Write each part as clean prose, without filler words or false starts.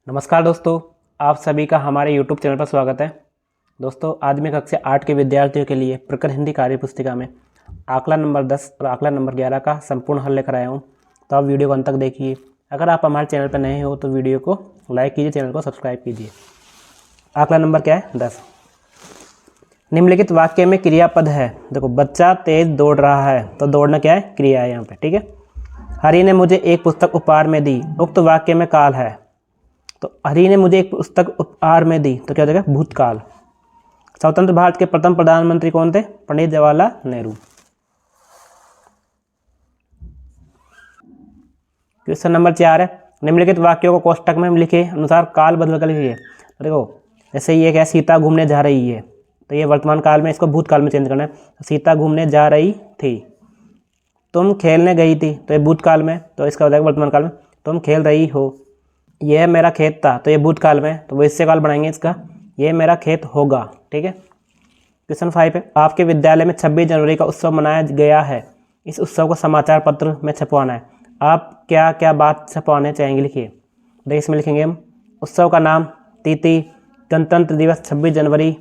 नमस्कार दोस्तों, आप सभी का हमारे YouTube चैनल पर स्वागत है। दोस्तों, आज मैं कक्षा 8 के विद्यार्थियों के लिए प्रकरण हिंदी कार्य पुस्तिका में आंकड़ा नंबर 10 और आंकड़ा नंबर 11 का संपूर्ण हल लेकर आया हूं। तो आप वीडियो को अंत तक देखिए। अगर आप हमारे चैनल पर नए हो तो वीडियो को लाइक कीजिए, चैनल को सब्सक्राइब कीजिए। आंकड़ा नंबर क्या है? 10। निम्नलिखित वाक्य में क्रियापद है। देखो, बच्चा तेज दौड़ रहा है, तो दौड़ना क्या है? क्रिया है यहाँ पे। ठीक है। हरि ने मुझे एक पुस्तक उपहार में दी, उक्त वाक्य में काल है। तो हरि ने मुझे एक पुस्तक उपहार में दी, तो क्या हो जाएगा? भूतकाल। स्वतंत्र भारत के प्रथम प्रधानमंत्री कौन थे? पंडित जवाहरलाल नेहरू। क्वेश्चन नंबर 4 है, निम्नलिखित वाक्यों को कोष्टक में लिखे अनुसार काल बदल कर लिखिए। देखो, जैसे ये क्या है? सीता घूमने जा रही है, तो ये वर्तमान काल में, इसको भूतकाल में चेंज करना है। सीता घूमने जा रही थी। तुम खेलने गई थी, तो ये भूतकाल में, तो इसका हो जाएगा वर्तमान काल में। तुम खेल रही हो। यह मेरा खेत था, तो ये भूतकाल में, तो भविष्य काल बनाएंगे इसका। यह मेरा खेत होगा। ठीक है। क्वेश्चन 5 है, आपके विद्यालय में 26 जनवरी का उत्सव मनाया गया है। इस उत्सव को समाचार पत्र में छपवाना है। आप क्या क्या बात छपवाने चाहेंगे? लिखिए। देखिए, इसमें लिखेंगे हम उत्सव का नाम, तिथि, गणतंत्र दिवस 26 जनवरी,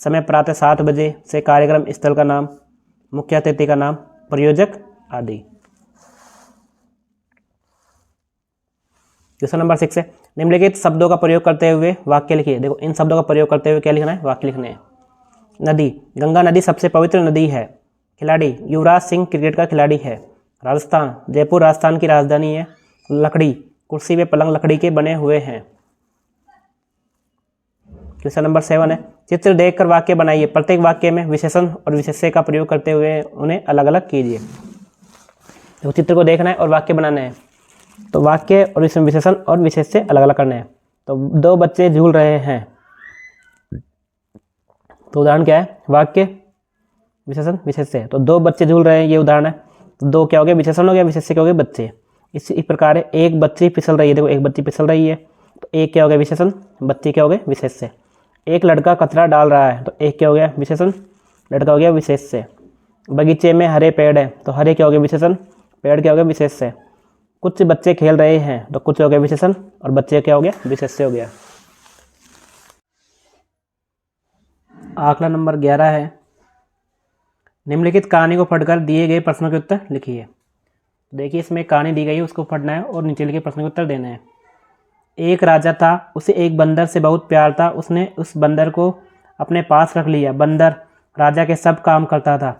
समय प्रातः 7 बजे से, कार्यक्रम स्थल का नाम, मुख्य अतिथि का नाम, प्रयोजक आदि। क्वेश्चन नंबर 6 है, निम्नलिखित शब्दों का प्रयोग करते हुए वाक्य लिखिए। देखो, इन शब्दों का प्रयोग करते हुए क्या लिखना है? वाक्य लिखने हैं। नदी, गंगा नदी सबसे पवित्र नदी है। खिलाड़ी, युवराज सिंह क्रिकेट का खिलाड़ी है। राजस्थान, जयपुर राजस्थान की राजधानी है। लकड़ी, कुर्सी व पलंग लकड़ी के बने हुए हैं। क्वेश्चन नंबर 7 है, चित्र देखकर वाक्य बनाइए। प्रत्येक वाक्य में विशेषण और विशेष्य का प्रयोग करते हुए उन्हें अलग अलग कीजिए। तो चित्र को देखना है और वाक्य बनाना है, तो वाक्य और इसमें विशेषण और विशेष्य अलग अलग करने हैं। तो दो बच्चे झूल रहे हैं, तो उदाहरण क्या है? वाक्य, विशेषण, विशेष्य। तो दो बच्चे झूल रहे हैं, ये उदाहरण है। तो दो क्या हो गया? विशेषण हो गया, विशेष्य क्या हो गया? बच्चे। इसी प्रकार है, एक बच्ची फिसल रही है। देखो, एक बच्ची फिसल रही है, तो एक क्या हो गया? विशेषण, बच्ची क्या हो गया? विशेष्य। एक लड़का कचरा डाल रहा है, तो एक क्या हो गया? विशेषण, लड़का हो गया विशेष्य। बगीचे में हरे पेड़ है, तो हरे क्या हो गया? विशेषण, पेड़ क्या हो गया? विशेष्य। कुछ बच्चे खेल रहे हैं, तो कुछ हो गया विशेषण, और बच्चे क्या हो गया? विशेष्य हो गया। आंकड़ा नंबर 11 है, निम्नलिखित कहानी को पढ़कर दिए गए प्रश्नों के उत्तर लिखिए। देखिए, इसमें कहानी दी गई है, उसको पढ़ना है और नीचे लिखे प्रश्नों के उत्तर देने हैं। एक राजा था, उसे एक बंदर से बहुत प्यार था। उसने उस बंदर को अपने पास रख लिया। बंदर राजा के सब काम करता था।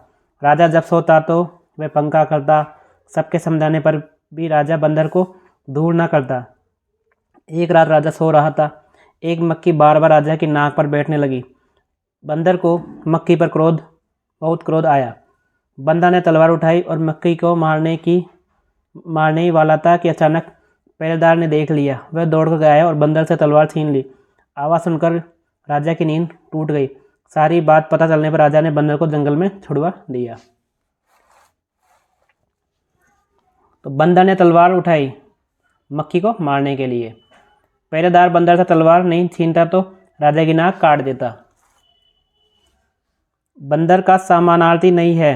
राजा जब सोता तो वह पंखा करता। सबके समझाने पर भी राजा बंदर को दूर ना करता। एक रात राजा सो रहा था। एक मक्खी बार बार राजा की नाक पर बैठने लगी। बंदर को मक्खी पर बहुत क्रोध आया। बंदर ने तलवार उठाई और मक्खी को मारने ही वाला था कि अचानक पहरेदार ने देख लिया। वह दौड़कर गया और बंदर से तलवार छीन ली। आवाज़ सुनकर राजा की नींद टूट गई। सारी बात पता चलने पर राजा ने बंदर को जंगल में छुड़वा दिया। तो बंदर ने तलवार उठाई मक्खी को मारने के लिए। पहरेदार बंदर से तलवार नहीं छीनता तो राजा की नाक काट देता। बंदर का समानार्थी नहीं है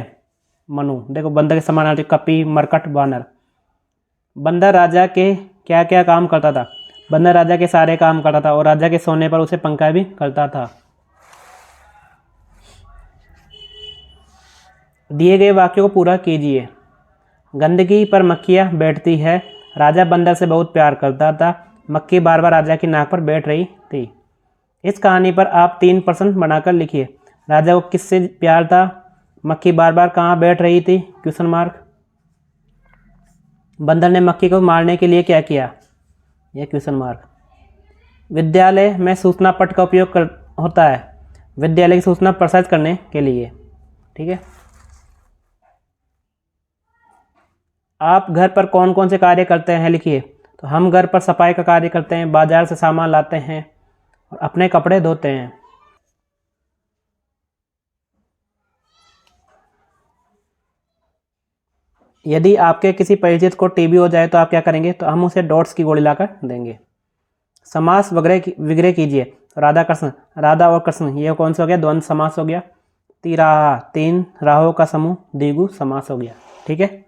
मनु। देखो, बंदर के समानार्थी कपि, मरकट, बानर। बंदर राजा के क्या क्या काम करता था? बंदर राजा के सारे काम करता था और राजा के सोने पर उसे पंखा भी करता था। दिए गए वाक्यों को पूरा कीजिए। गंदगी पर मक्खियाँ बैठती है। राजा बंदर से बहुत प्यार करता था। मक्खी बार बार राजा की नाक पर बैठ रही थी। इस कहानी पर आप 3 प्रश्न बनाकर लिखिए। राजा को किससे प्यार था? मक्खी बार बार कहाँ बैठ रही थी? Question mark. बंदर ने मक्खी को मारने के लिए क्या किया? यह क्वेश्चन मार्क। विद्यालय में सूचना पट का उपयोग होता है विद्यालय की सूचना प्रसारित करने के लिए। ठीक है। आप घर पर कौन कौन से कार्य करते हैं? लिखिए। तो हम घर पर सफाई का कार्य करते हैं, बाजार से सामान लाते हैं और अपने कपड़े धोते हैं। यदि आपके किसी परिचित को टीबी हो जाए तो आप क्या करेंगे? तो हम उसे डॉट्स की गोली लाकर देंगे। समास विग्रह कीजिए। राधा कृष्ण, राधा और कृष्ण, ये कौन सा हो गया? द्वंद्व समास हो गया। तिराहा, 3 राहों का समूह, द्विगु समास हो गया। ठीक है।